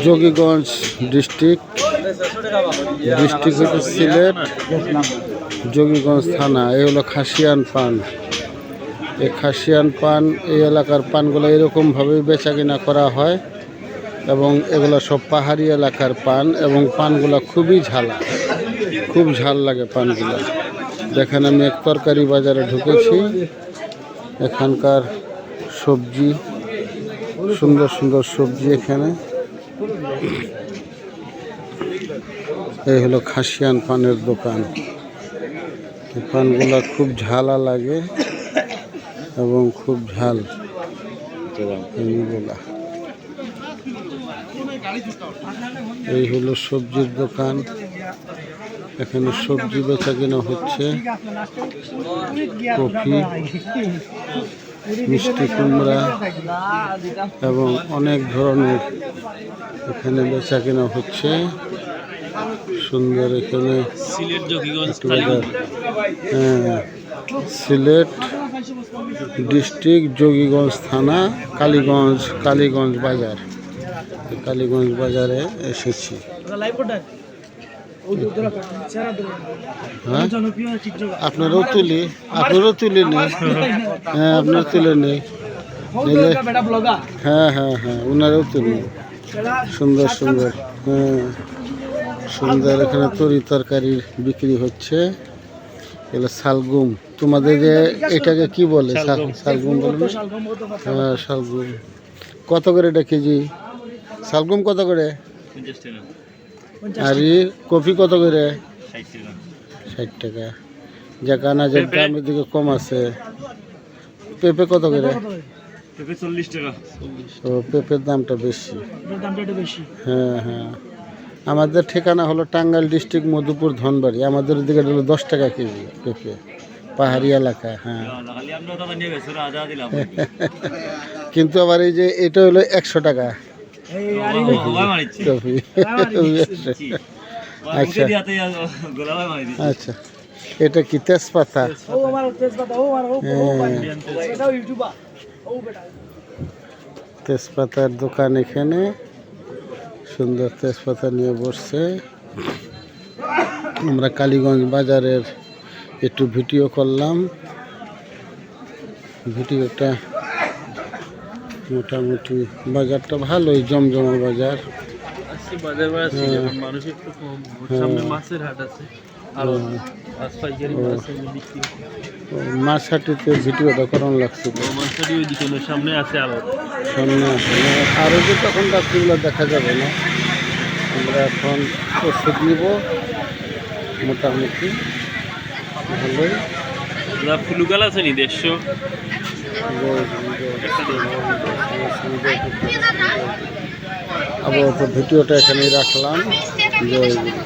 Jogiganj district হচ্ছে সিলেট, যোগীগঞ্জ থানা। এই হলো খাসিয়ান পান। এই খাসিয়ান পান এই এলাকার পানগুলো এরকমভাবেই বেচা কিনা করা হয় এবং এগুলো সব পাহাড়ি এলাকার পান এবং পানগুলো খুবই ঝালা, খুব ঝাল লাগে পানগুলো। দেখেন আমি এক তরকারি বাজারে ঢুকেছি। এখানকার সবজি, সুন্দর সুন্দর সবজি এখানে। এই হলো খাসিয়ান পানের দোকান। এই পানগুলো খুব ঝালা লাগে এবং খুব ঝাল এইগুলা। এই হলো সবজির দোকান। এখানে সবজি বেচা কিনা হচ্ছে। কফি, মিষ্টি কুমড়া এবং অনেক ধরনের এখানে বেচা কিনা হচ্ছে। সুন্দর এখানে হ্যাঁ, সিলেট ডিস্ট্রিক্ট, যোগীগঞ্জ থানা, কালীগঞ্জ বাজার। কালীগঞ্জ বাজারে এসেছি। হ্যাঁ, আপনারাও তুলি নেই। হ্যাঁ, আপনার তুলে নেই নিলে। হ্যাঁ হ্যাঁ হ্যাঁ, ওনারাও তুলি। সুন্দর সুন্দর, হ্যাঁ সুন্দর। এখানে তরকারি বিক্রি হচ্ছে। এগুলো শালগুম। তোমাদের যে এটাকে কি বলে? শালগুম বলে। হ্যাঁ, শালগুম। কত করে এটা কেজি? শালগুম কত করে? আর কফি কত করে? 60 টাকা। যা কানাজের দাম এদিকে কম আছে। পেঁপে কত করে? 40 টাকা। ও, পেঁপের দামটা বেশি। হ্যাঁ হ্যাঁ। আমাদের ঠিকানা হলো টাঙ্গাইল ডিস্ট্রিক্ট, মধুপুর, ধনবাড়ি। আমাদের দিকে হলো 10 টাকা কেজি পেঁপে, পাহাড়ি এলাকা। হ্যাঁ, কিন্তু আবার এই যে এটা হলো 100 টাকা কফি। আচ্ছা আচ্ছা, এটা কি তেজপাতা? তেজপাতার দোকান এখানে। সুন্দর তেজপাতা নিয়ে বসছে। আমরা কালীগঞ্জ বাজারের একটু ভিডিও করলাম। ভিডিওটা মোটামুটি বাজারটা ভালোই, জমজমা বাজার। মাছ হাটিতে ভিডিওটা করানো লাগছিল। সামনে আছে আরো যে তখন রাত্রিগুলো দেখা যাবে না। আমরা এখন ওষুধ নিব মোটামুটি ভালোই। ফুলুকাল আছে নি 150। আবার ভিডিওটা এখানেই রাখলাম। জয় গুরু।